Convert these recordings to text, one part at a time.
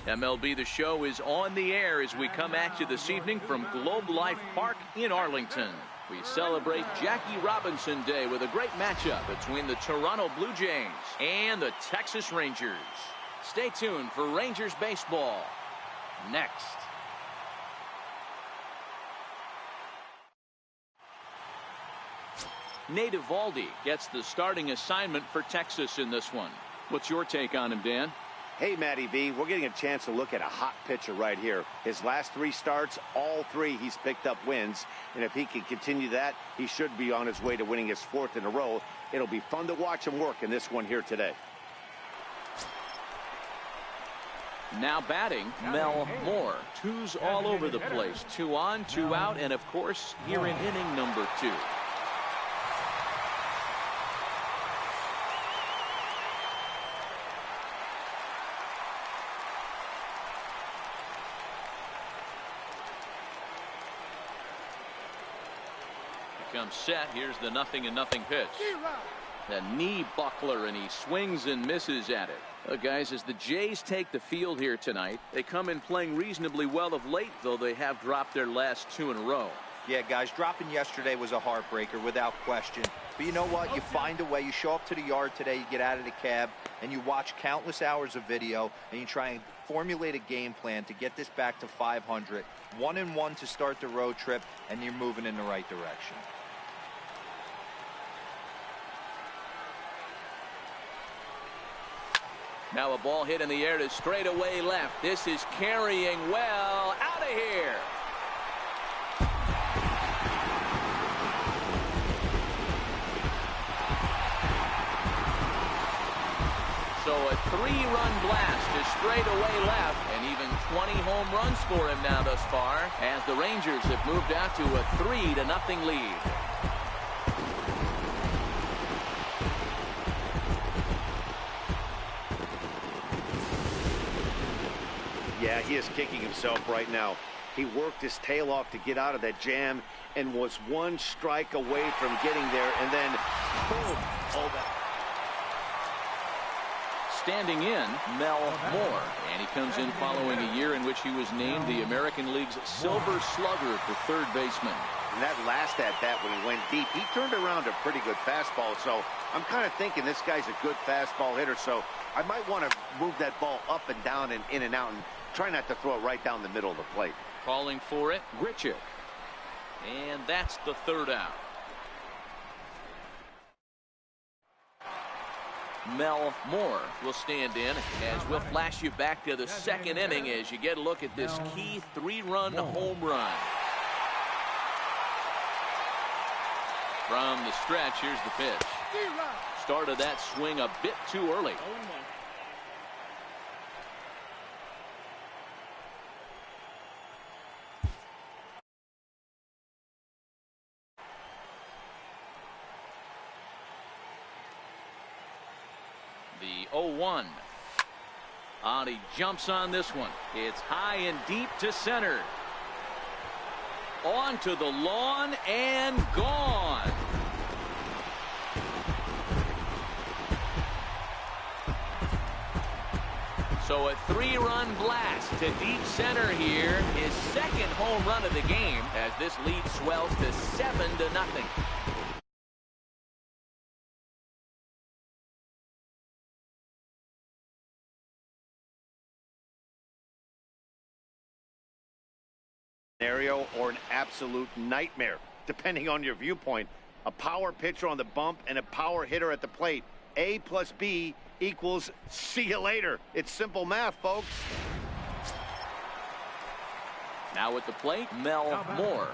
MLB The Show is on the air as we come at you this evening from Globe Life Park in Arlington. We celebrate Jackie Robinson Day with a great matchup between the Toronto Blue Jays and the Texas Rangers. Stay tuned for Rangers baseball next. Nate Eovaldi gets the starting assignment for Texas in this one. What's your take on him, Dan? Hey, Matty B, we're getting a chance to look at a hot pitcher right here. His last 3 starts, all 3 he's picked up wins. And if he can continue that, he should be on his way to winning his 4th in a row. It'll be fun to watch him work in this one here today. Now batting, Mel Moore. 2s all over the place. 2 on, 2 out, and of course, here in inning number 2. Comes set. Here's the 0-0 pitch. The knee buckler, and he swings and misses at it. Guys, as the Jays take the field here tonight, they come in playing reasonably well of late, though they have dropped their last 2 in a row. Yeah, guys, dropping yesterday was a heartbreaker without question. But you know what? You find a way. You show up to the yard today, you get out of the cab, and you watch countless hours of video, and you try and formulate a game plan to get this back to 500. 1-1 to start the road trip, and you're moving in the right direction. Now a ball hit in the air to straightaway left. This is carrying well. Out of here. So a 3-run blast to straightaway left, and even 20 home runs for him now thus far, as the Rangers have moved out to a 3-0 lead. Yeah, he is kicking himself right now. He worked his tail off to get out of that jam and was 1 strike away from getting there, and then boom. Oh, that. Standing in, Mel Moore, and he comes in following a year in which he was named the American League's Silver Slugger for third baseman. And that last at-bat when he went deep, he turned around a pretty good fastball, so I'm kind of thinking this guy's a good fastball hitter, so I might want to move that ball up and down and in and out and try not to throw it right down the middle of the plate. Calling for it, Grichuk. And that's the 3rd out. Mel Moore will stand in as we'll flash you back to the 2nd inning as you get a look at this key 3-run home run. From the stretch, here's the pitch. Started that swing a bit too early. The 0-1. He jumps on this one. It's high and deep to center. Onto the lawn and gone. So a 3-run blast to deep center here. His 2nd home run of the game as this lead swells to 7-0. Scenario or an absolute nightmare, depending on your viewpoint. A power pitcher on the bump and a power hitter at the plate. A plus B equals see you later. It's simple math, folks. Now at the plate, Mel Moore.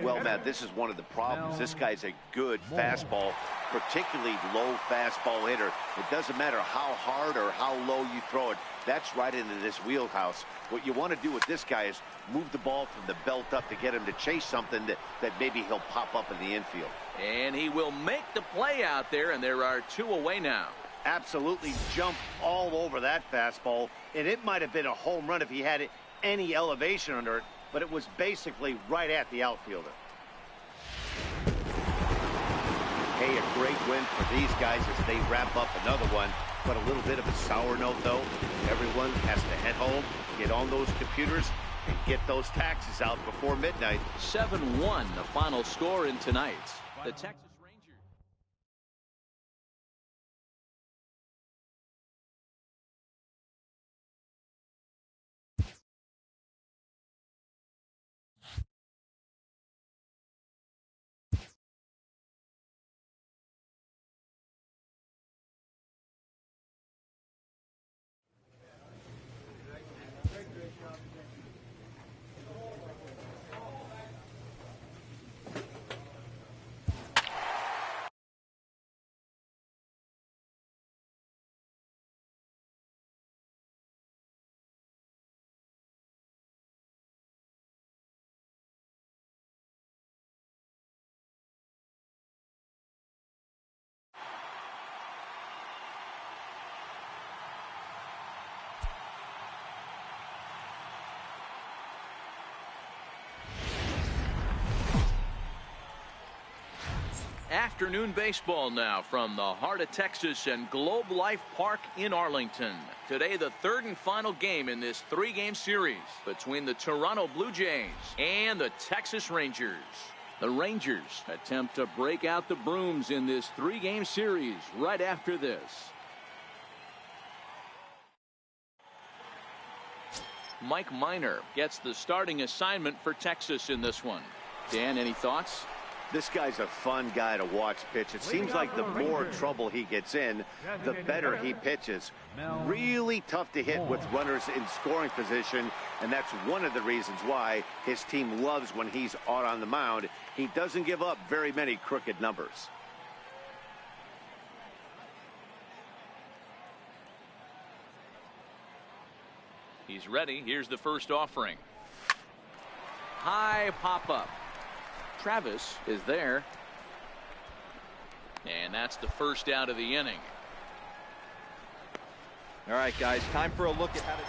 Well, Matt, this is one of the problems. This guy's a good fastball, particularly low fastball hitter. It doesn't matter how hard or how low you throw it. That's right into this wheelhouse. What you want to do with this guy is move the ball from the belt up to get him to chase something that maybe he'll pop up in the infield. And he will make the play out there, and there are 2 away now. Absolutely jumped all over that fastball, and it might have been a home run if he had any elevation under it, but it was basically right at the outfielder. Hey, a great win for these guys as they wrap up another one. But a little bit of a sour note, though. Everyone has to head home, get on those computers, and get those taxes out before midnight. 7-1, the final score in tonight's. The Texas Rangers. Afternoon baseball now from the heart of Texas and Globe Life Park in Arlington. Today, the third and final game in this three-game series between the Toronto Blue Jays and the Texas Rangers. The Rangers attempt to break out the brooms in this three-game series right after this. Mike Minor gets the starting assignment for Texas in this one. Dan, any thoughts? This guy's a fun guy to watch pitch. It seems like the more trouble he gets in, the better he pitches. Really tough to hit with runners in scoring position, and that's one of the reasons why his team loves when he's out on the mound. He doesn't give up very many crooked numbers. He's ready. Here's the first offering. High pop-up. Travis is there. And that's the first out of the inning. All right, guys, time for a look at how to...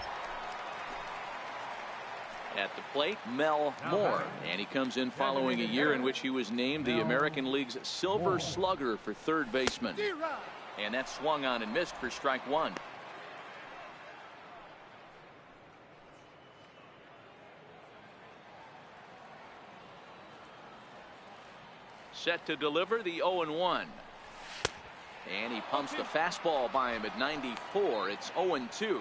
At the plate, Mel Moore. And he comes in following a year in which he was named the American League's Silver Slugger for third baseman. And that swung on and missed for strike one. Set to deliver the 0-1. And he pumps the fastball by him at 94. It's 0-2.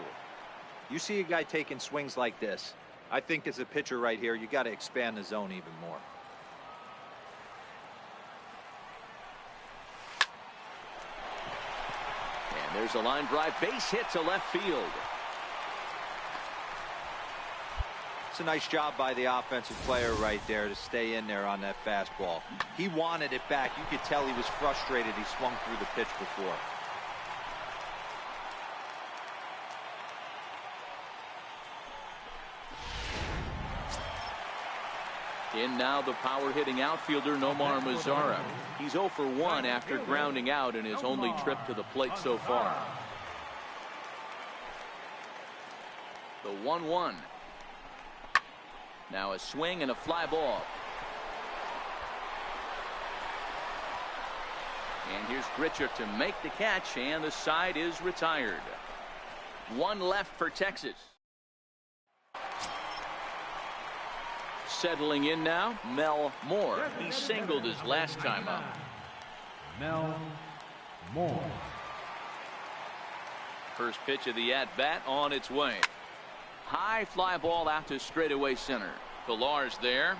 You see a guy taking swings like this. I think as a pitcher right here, you got to expand the zone even more. And there's a line drive base hit to left field. It's a nice job by the offensive player right there to stay in there on that fastball. He wanted it back. You could tell he was frustrated. He swung through the pitch before. In now the power-hitting outfielder Nomar Mazara. He's 0 for 1 after grounding out in his only trip to the plate so far. The 1-1. Now a swing and a fly ball. And here's Grichuk to make the catch, and the side is retired. One left for Texas. Settling in now, Mel Moore. He singled his last time up. Mel Moore. First pitch of the at-bat on its way. High fly ball out to straightaway center. Pillar's there.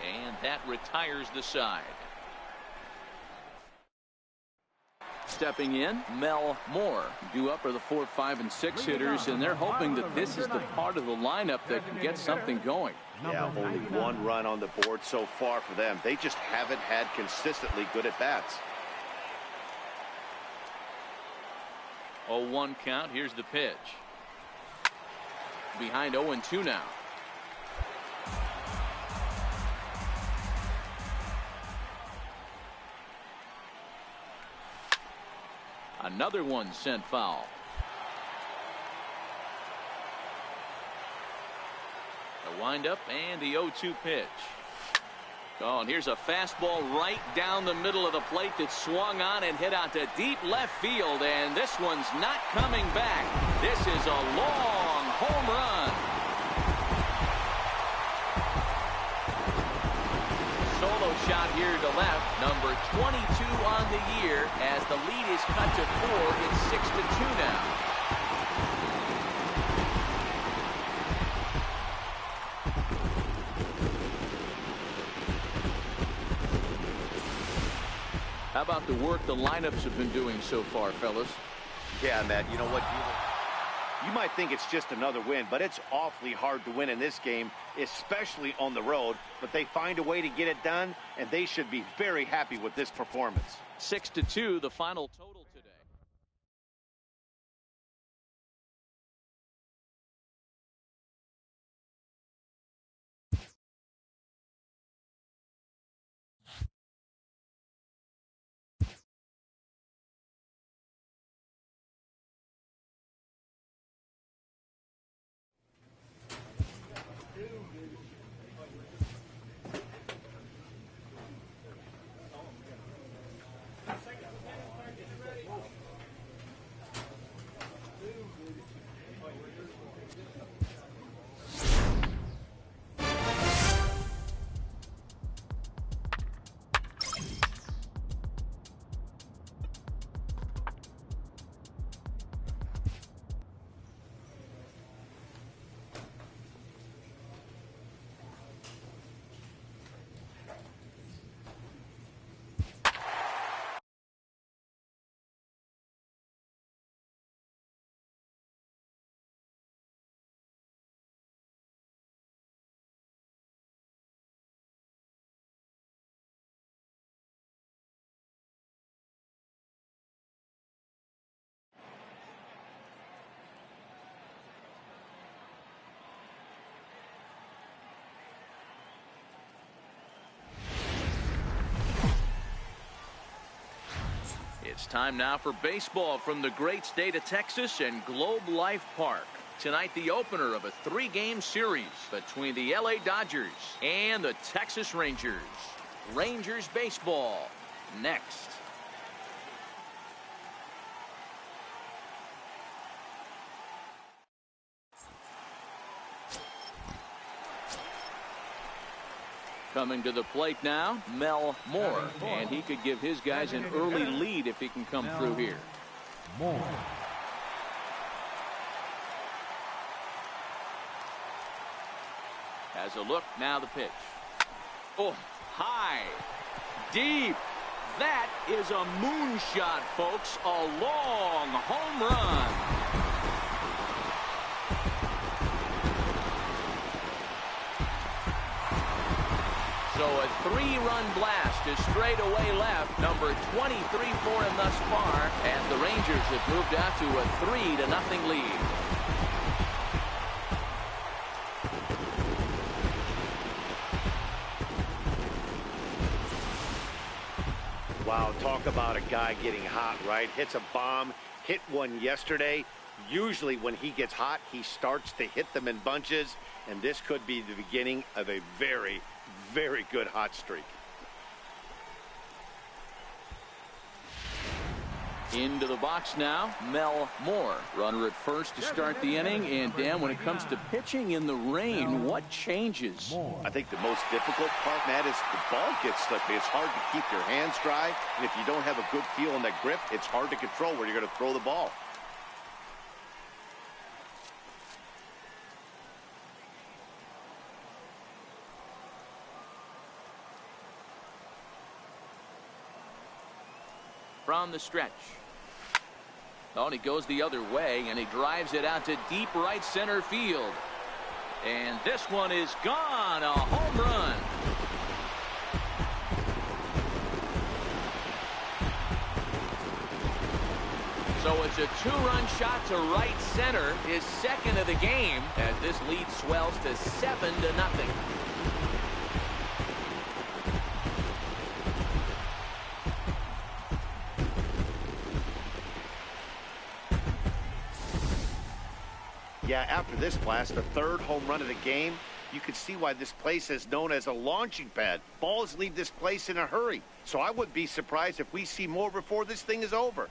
And that retires the side. Stepping in, Mel Moore. Due up are the 4, 5, and 6 hitters, and they're hoping that this is the part of the lineup that can get something going. Yeah, only one run on the board so far for them. They just haven't had consistently good at-bats. 0-1 count. Here's the pitch. Behind 0-2 now. Another one sent foul. The windup and the 0-2 pitch. Oh, and here's a fastball right down the middle of the plate that swung on and hit out to deep left field, and this one's not coming back. This is a long home run. Solo shot here to left, number 22 on the year, as the lead is cut to 4. It's 6-2 now. How about the work the lineups have been doing so far, fellas? Yeah, Matt, you know what? You might think it's just another win, but it's awfully hard to win in this game, especially on the road. But they find a way to get it done, and they should be very happy with this performance. 6-2, the final total today. It's time now for baseball from the great state of Texas and Globe Life Park. Tonight, the opener of a 3-game series between the LA Dodgers and the Texas Rangers. Rangers baseball next. Coming to the plate now, Mel Moore, and he could give his guys an early lead if he can come through here. Moore. Has a look, now the pitch. Oh, high, deep. That is a moonshot, folks. A long home run. So a 3-run blast to straightaway left, number 23 for him thus far, and the Rangers have moved out to a 3-0 lead. Wow, talk about a guy getting hot, right? Hits a bomb, hit one yesterday. Usually when he gets hot, he starts to hit them in bunches, and this could be the beginning of a very good hot streak. Into the box now, Mel Moore. Runner at first to start the inning. And Dan, when it comes to pitching in the rain, what changes? I think the most difficult part, Matt, is the ball gets slippy. It's hard to keep your hands dry, and if you don't have a good feel on that grip, it's hard to control where you're going to throw the ball. From the stretch. Oh, and he goes the other way, and he drives it out to deep right center field. And this one is gone, a home run. So it's a 2-run shot to right center, his second of the game, as this lead swells to 7-0. Yeah, after this blast, the 3rd home run of the game, You can see why this place is known as a launching pad. Balls leave this place in a hurry. So I wouldn't be surprised if we see more before this thing is over.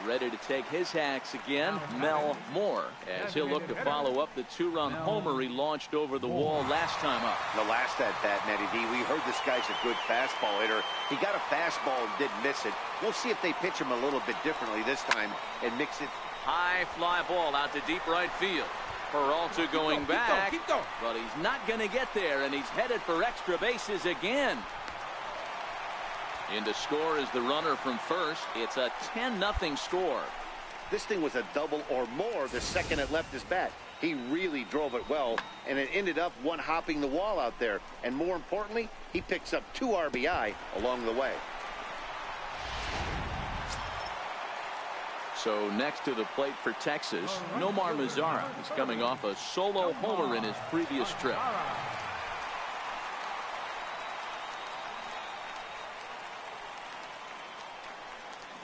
Ready to take his hacks again, Mel Moore, as he'll look to follow up the two-run homer he launched over the wall last time up. The last at-bat, Matty D, we heard this guy's a good fastball hitter. He got a fastball and didn't miss it. We'll see if they pitch him a little bit differently this time and mix it. High fly ball out to deep right field. Peralta going back, but he's not going to get there, and he's headed for extra bases again. In to score is the runner from first. It's a 10-0 score. This thing was a double or more the second it left his bat. He really drove it well, and it ended up one-hopping the wall out there. And more importantly, he picks up 2 RBI along the way. So next to the plate for Texas, Nomar Mazara is coming off a solo homer in his previous trip.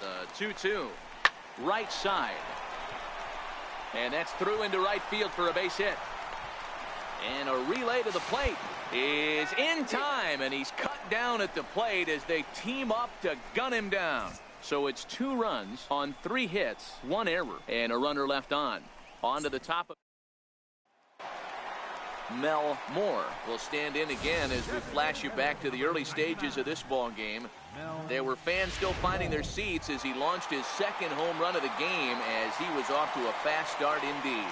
The 2-2, right side. And that's through into right field for a base hit. And a relay to the plate is in time, and he's cut down at the plate as they team up to gun him down. So it's 2 runs on 3 hits, 1 error, and a runner left on. On to the top of Mel Moore will stand in again as we flash you back to the early stages of this ball game. There were fans still finding their seats as he launched his second home run of the game as he was off to a fast start indeed.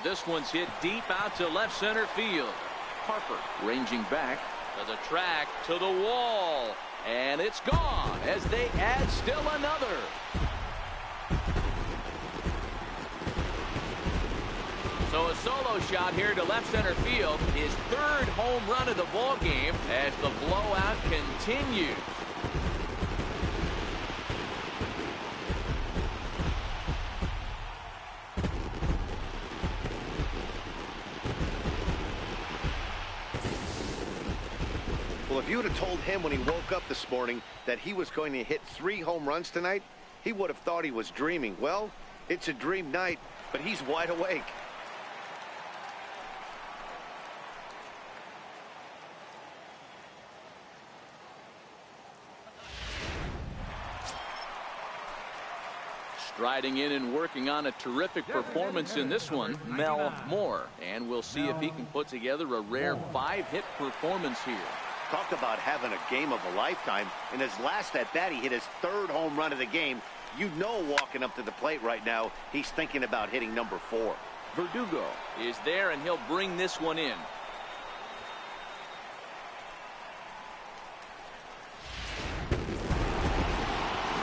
This one's hit deep out to left center field. Harper ranging back to the track to the wall, and it's gone as they add still another. So a solo shot here to left center field, his 3rd home run of the ball game as the blowout continues. Well, if you would have told him when he woke up this morning that he was going to hit 3 home runs tonight, he would have thought he was dreaming. Well, it's a dream night, but he's wide awake. Striding in and working on a terrific performance in this one, Mel Moore. And we'll see if he can put together a rare 5-hit performance here. Talk about having a game of a lifetime. In his last at-bat, he hit his 3rd home run of the game. You know, walking up to the plate right now, he's thinking about hitting number 4. Verdugo is there, and he'll bring this one in.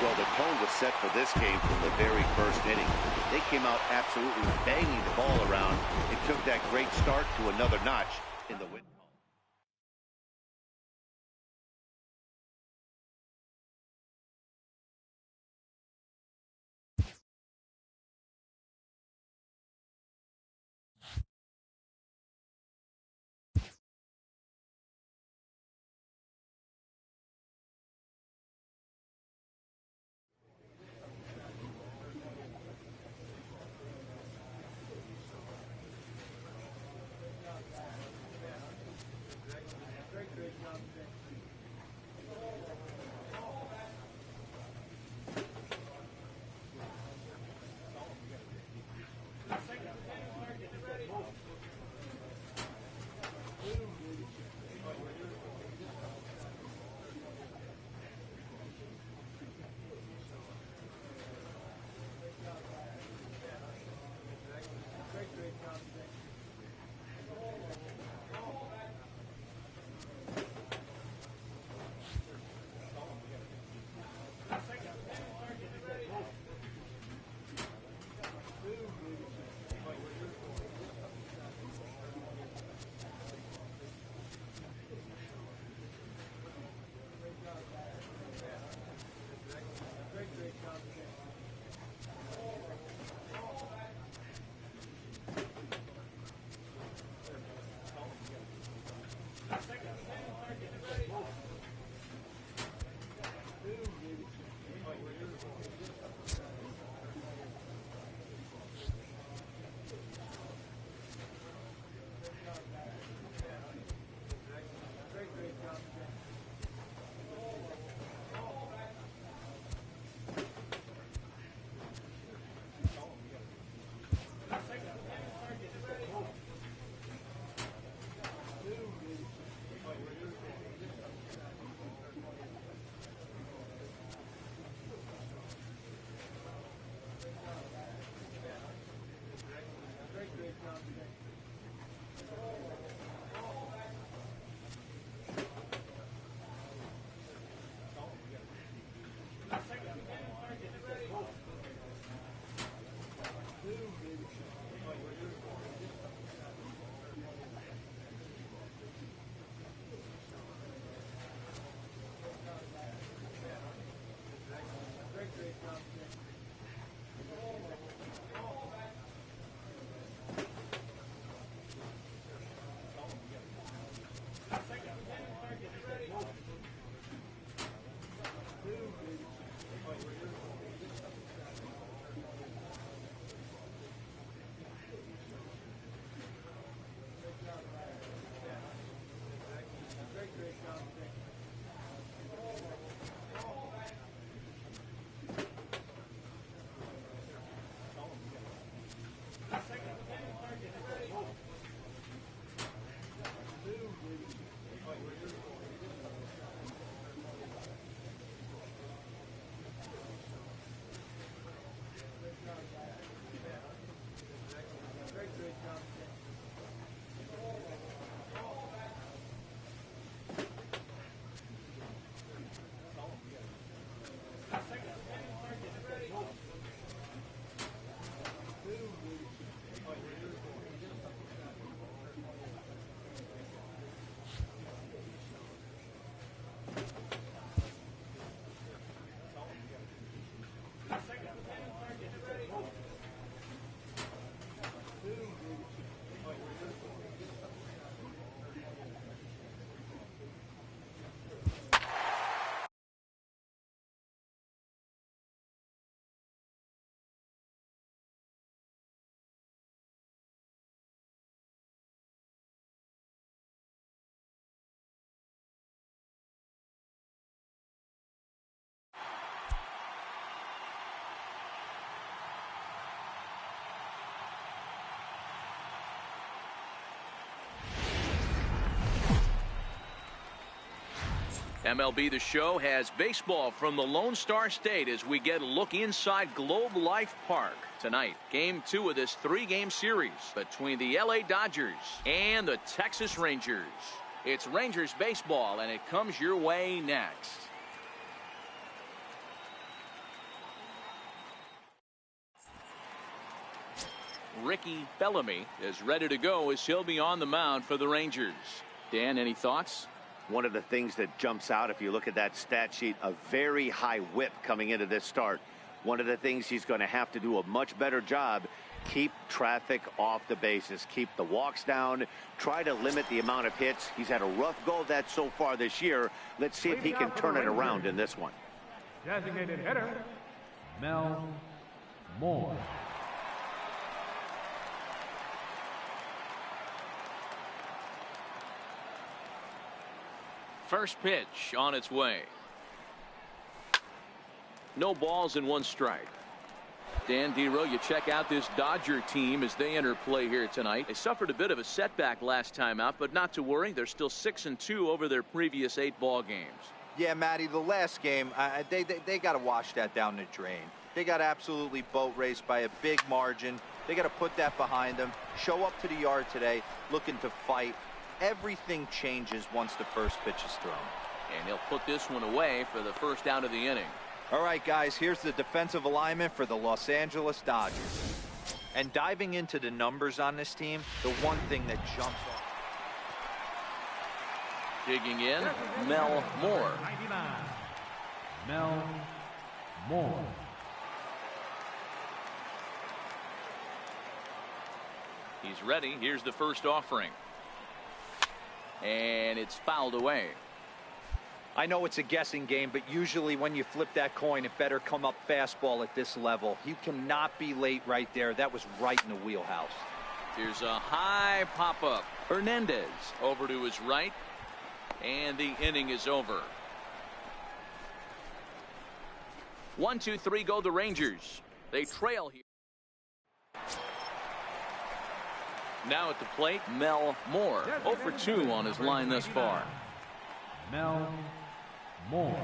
Well, the tone was set for this game from the very first inning. They came out absolutely banging the ball around. It took that great start to another notch in the win. MLB The Show has baseball from the Lone Star State as we get a look inside Globe Life Park. Tonight, Game 2 of this 3-game series between the LA Dodgers and the Texas Rangers. It's Rangers baseball, and it comes your way next. Ricky Bellamy is ready to go as he'll be on the mound for the Rangers. Dan, any thoughts? One of the things that jumps out, if you look at that stat sheet, a very high whip coming into this start. One of the things he's going to have to do a much better job, keep traffic off the bases, keep the walks down, try to limit the amount of hits. He's had a rough go of that so far this year. Let's see if he can turn it around in this one. Designated hitter, Mel Moore. First pitch on its way. No balls and 1 strike. Dan Dero, you check out this Dodger team as they enter play here tonight. They suffered a bit of a setback last time out, but not to worry. They're still 6-2 over their previous 8 ball games. Yeah, Matty, the last game, they got to wash that down the drain. They got absolutely boat raced by a big margin. They got to put that behind them. Show up to the yard today looking to fight. Everything changes once the first pitch is thrown. And he'll put this one away for the first out of the inning. All right, guys, here's the defensive alignment for the Los Angeles Dodgers. And diving into the numbers on this team, the one thing that jumps off. Digging in, Mel Moore. 99, Mel Moore. He's ready. Here's the first offering. And it's fouled away. I know it's a guessing game, but usually when you flip that coin, it better come up fastball at this level. You cannot be late right there. That was right in the wheelhouse. Here's a high pop-up. Hernandez over to his right. And the inning is over. 1, 2, 3 go the Rangers. They trail here. Now at the plate, Mel Moore. 0 for 2 on his line thus far. Mel Moore.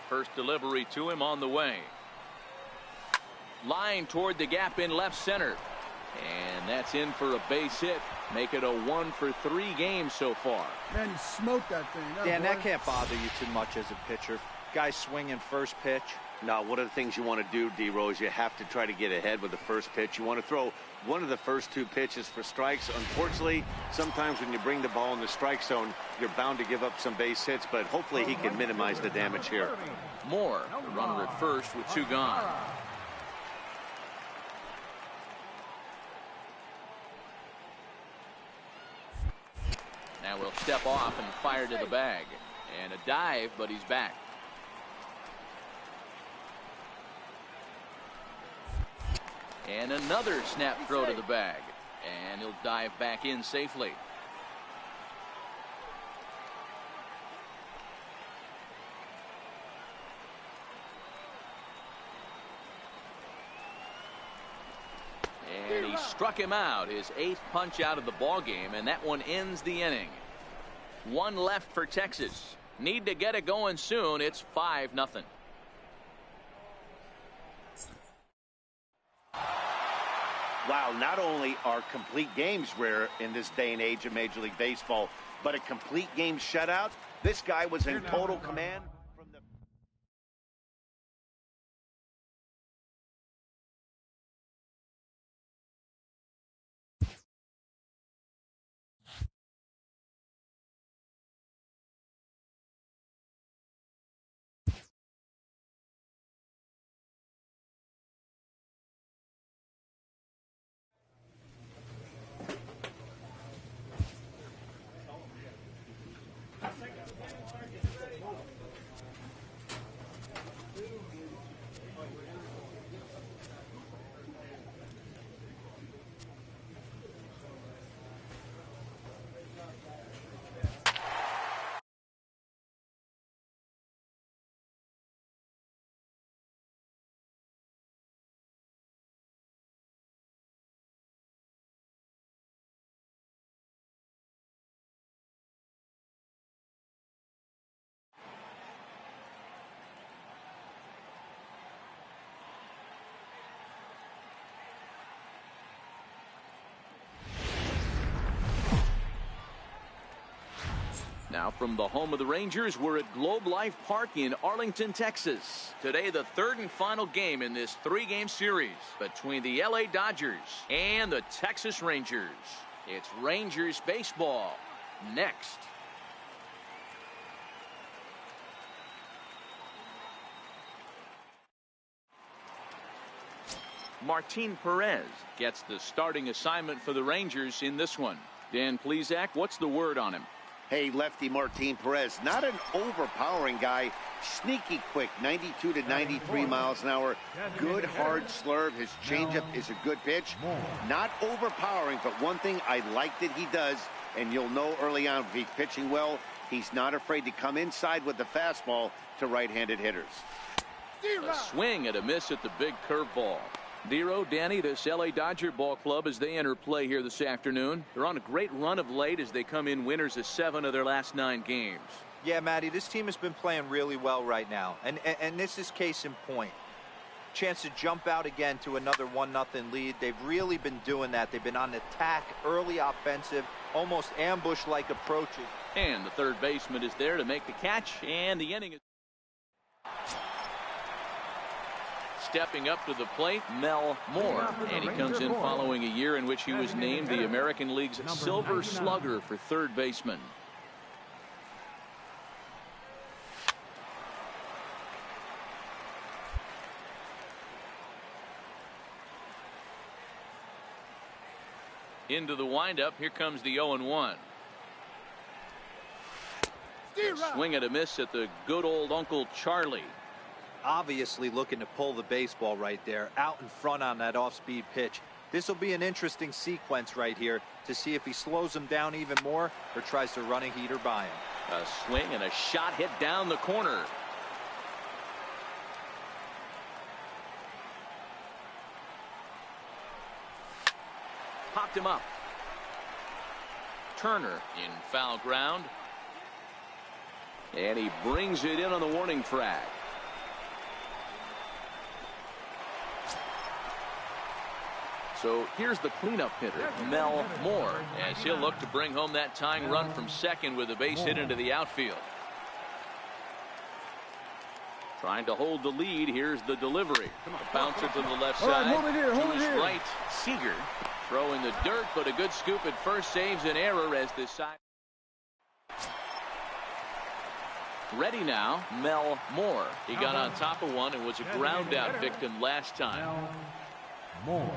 First delivery to him on the way. Line toward the gap in left center. And that's in for a base hit. Make it a 1 for 3 game so far. Man, you smoked that thing. Dan, that can't bother you too much as a pitcher. Guy swinging first pitch. Now, one of the things you want to do, D-Row, is you have to try to get ahead with the first pitch. You want to throw one of the first 2 pitches for strikes. Unfortunately, sometimes when you bring the ball in the strike zone, you're bound to give up some base hits, but hopefully he can minimize the damage here. Moore, the runner at first with 2 gone. Now we'll step off and fire to the bag. And a dive, but he's back. And another snap throw to the bag. And he'll dive back in safely. And he struck him out, his 8th punch out of the ball game, and that one ends the inning. 1 left for Texas. Need to get it going soon. It's 5-0. Wow, not only are complete games rare in this day and age of Major League Baseball, but a complete game shutout. This guy was in total command. Now from the home of the Rangers, we're at Globe Life Park in Arlington, Texas. Today, the third and final game in this three-game series between the LA Dodgers and the Texas Rangers. It's Rangers baseball next. Martin Perez gets the starting assignment for the Rangers in this one. Dan Plesac, what's the word on him? Hey, lefty Martin Perez, not an overpowering guy, sneaky quick, 92 to 93 miles an hour, good hard slurve. His changeup is a good pitch, not overpowering, but one thing I like that he does, and you'll know early on if he's pitching well, he's not afraid to come inside with the fastball to right-handed hitters. A swing and a miss at the big curveball. Dero, Danny, this LA Dodger ball club as they enter play here this afternoon. They're on a great run of late as they come in winners of 7 of their last 9 games. Yeah, Matty, this team has been playing really well right now. And this is case in point. Chance to jump out again to another 1-0 lead. They've really been doing that. They've been on attack, early offensive, almost ambush-like approaches. And the third baseman is there to make the catch, and the inning is... Stepping up to the plate, Mel Moore, and he comes in following a year in which he was named the American League's Silver Slugger for third baseman. Into the windup, here comes the 0-1. Swing and a miss at the good old Uncle Charlie. Obviously looking to pull the baseball right there, out in front on that off-speed pitch. This will be an interesting sequence right here to see if he slows him down even more or tries to run a heater by him. A swing and a shot hit down the corner. Popped him up. Turner in foul ground. And he brings it in on the warning track. So here's the cleanup hitter, Mel Moore, as he'll look to bring home that tying run from second with a base hit into the outfield. Trying to hold the lead. Here's the delivery. A bouncer to the left side. To his right, Seager. Throw in the dirt, but a good scoop at first saves an error as this side. Ready now, Mel Moore. He got on top of one and was a ground out victim last time. Moore.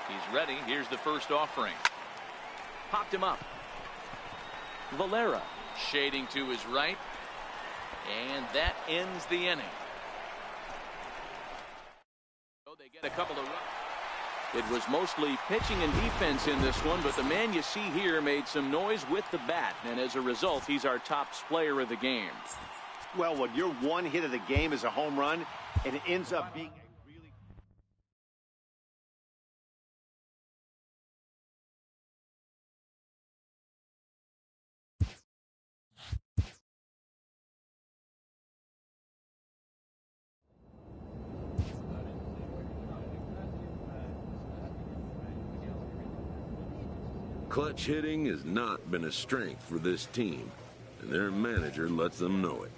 He's ready. Here's the first offering. Popped him up. Valera shading to his right. And that ends the inning. So they get a couple of runs. It was mostly pitching and defense in this one, but the man you see here made some noise with the bat, and as a result, he's our top player of the game. Well, when your one hit of the game is a home run, and it ends up being... Clutch hitting has not been a strength for this team, and their manager lets them know it.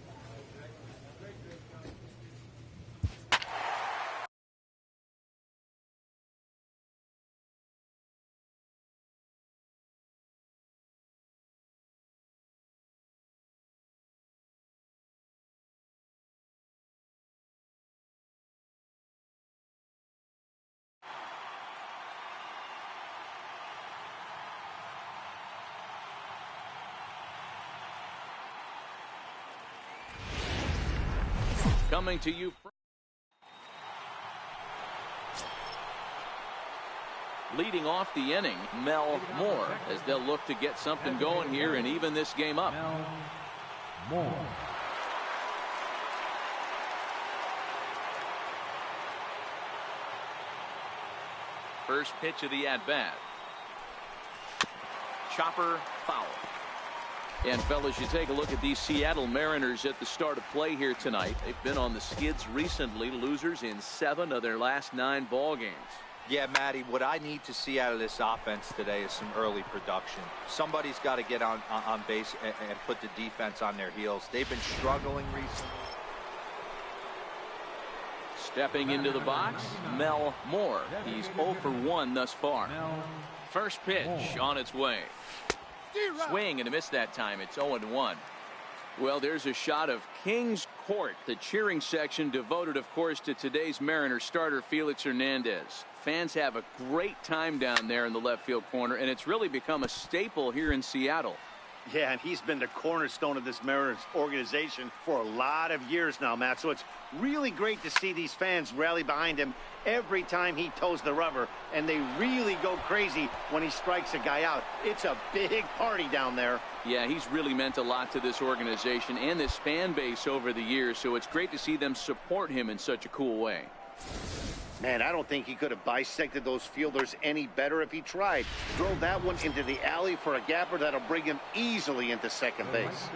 Coming to you. Leading off the inning, Mel Moore, as they'll look to get something going here and even this game up. Mel Moore. First pitch of the at-bat. Chopper foul. And fellas, you take a look at these Seattle Mariners at the start of play here tonight. They've been on the skids recently, losers in 7 of their last 9 ball games. Yeah, Matty, what I need to see out of this offense today is some early production. Somebody's got to get on base and put the defense on their heels. They've been struggling recently. Stepping into the box, Mel Moore. He's 0 for 1 thus far. First pitch on its way. Swing and a miss that time. It's 0-1. Well, there's a shot of Kings Court, the cheering section devoted, of course, to today's Mariners starter Felix Hernandez. Fans have a great time down there in the left field corner, and it's really become a staple here in Seattle. Yeah, and he's been the cornerstone of this Mariners organization for a lot of years now, Matt. So it's really great to see these fans rally behind him every time he toes the rubber, and they really go crazy when he strikes a guy out. It's a big party down there. Yeah, he's really meant a lot to this organization and this fan base over the years, so it's great to see them support him in such a cool way. Man, I don't think he could have bisected those fielders any better if he tried. Throw that one into the alley for a gapper that'll bring him easily into second base.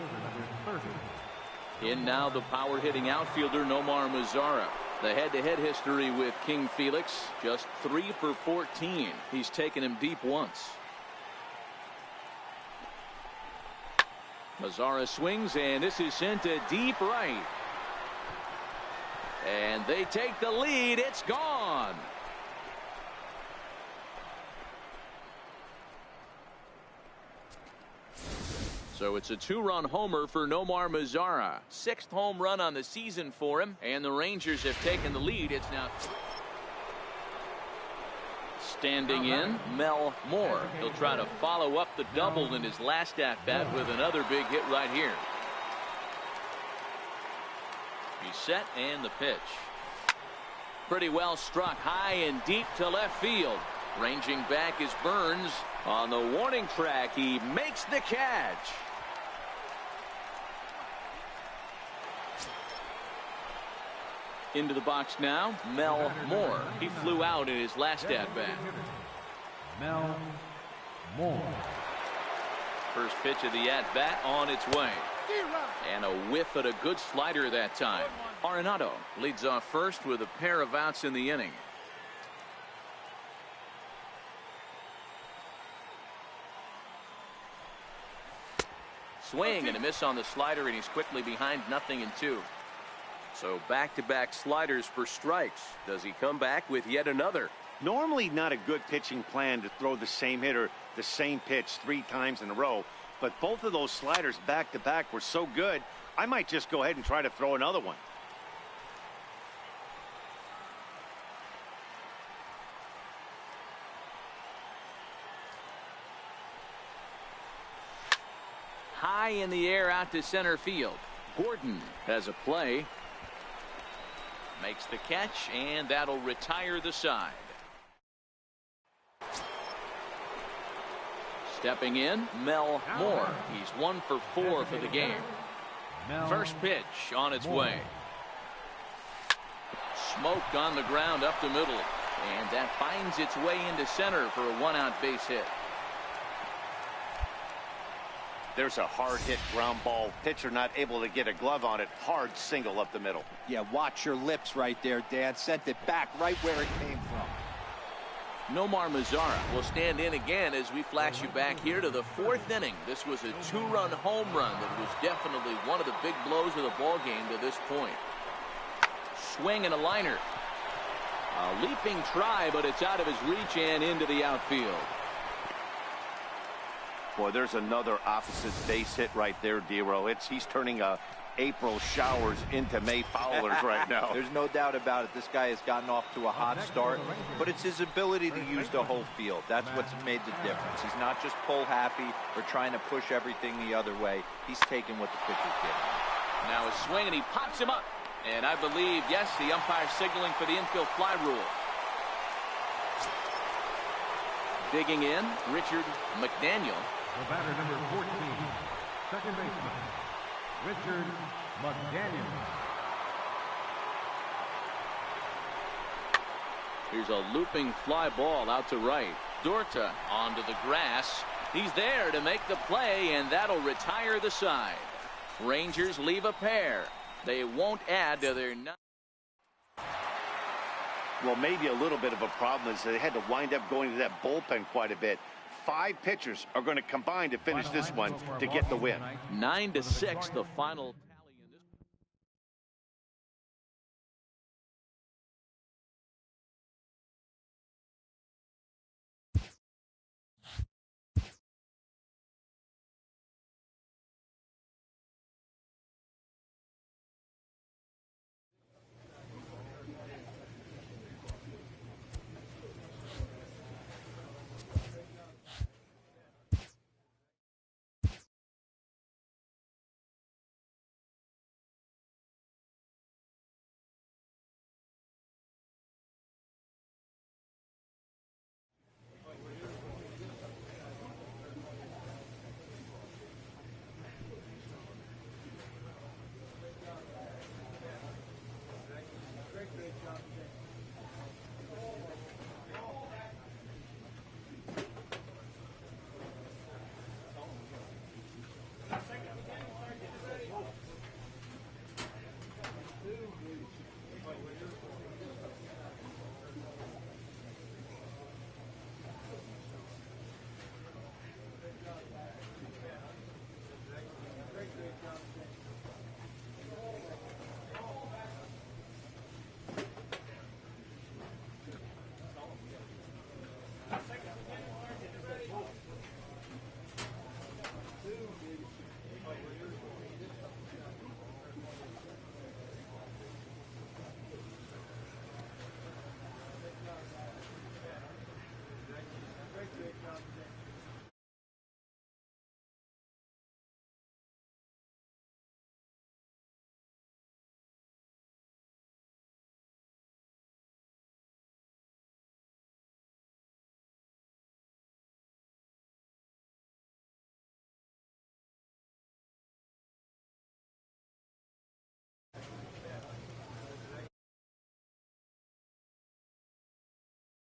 In now the power-hitting outfielder Nomar Mazara. The head-to-head history with King Felix, just 3 for 14. He's taken him deep once. Mazara swings, and this is sent to deep right. And they take the lead. It's gone. So it's a 2-run homer for Nomar Mazara. 6th home run on the season for him. And the Rangers have taken the lead. It's now standing in Mel Moore. He'll try to follow up the double in his last at-bat with another big hit right here. He's set and the pitch. Pretty well struck high and deep to left field. Ranging back is Burns. On the warning track, he makes the catch. Into the box now, Mel Moore. He flew out in his last at-bat. Mel Moore. First pitch of the at-bat on its way. And a whiff at a good slider that time. Arenado leads off first with a pair of outs in the inning. Swing and a miss on the slider, and he's quickly behind 0-2. So back-to-back sliders for strikes. Does he come back with yet another? Normally not a good pitching plan to throw the same hitter the same pitch 3 times in a row. But both of those sliders back-to-back were so good, I might just go ahead and try to throw another one. High in the air out to center field. Gordon has a play. Makes the catch, and that'll retire the side. Stepping in, Mel Moore. He's 1 for 4 for the game. First pitch on its way. Smoked on the ground up the middle. And that finds its way into center for a 1-out base hit. There's a hard hit ground ball. Pitcher not able to get a glove on it. Hard single up the middle. Yeah, watch your lips right there, Dan. Sent it back right where it came from. Nomar Mazara will stand in again as we flash you back here to the 4th inning. This was a 2-run home run that was definitely one of the big blows of the ball game to this point. Swing and a liner. A leaping try, but it's out of his reach and into the outfield. Boy, there's another opposite base hit right there, Dero. He's turning April showers into May foulers right now. There's no doubt about it. This guy has gotten off to a hot start, but it's his ability to use the whole field. That's what's made the difference. He's not just pull happy or trying to push everything the other way. He's taking what the pitcher's giving. Now a swing, and he pops him up. And I believe, yes, the umpire signaling for the infield fly rule. Digging in, Richard McDaniel. The batter, number 14, second baseman, Richard McDaniel. Here's a looping fly ball out to right. Dorta onto the grass. He's there to make the play, and that'll retire the side. Rangers leave a pair. They won't add to their Well, maybe a little bit of a problem is they had to wind up going to that bullpen quite a bit. 5 pitchers are going to combine to finish this one to get the win. 9-6, the final.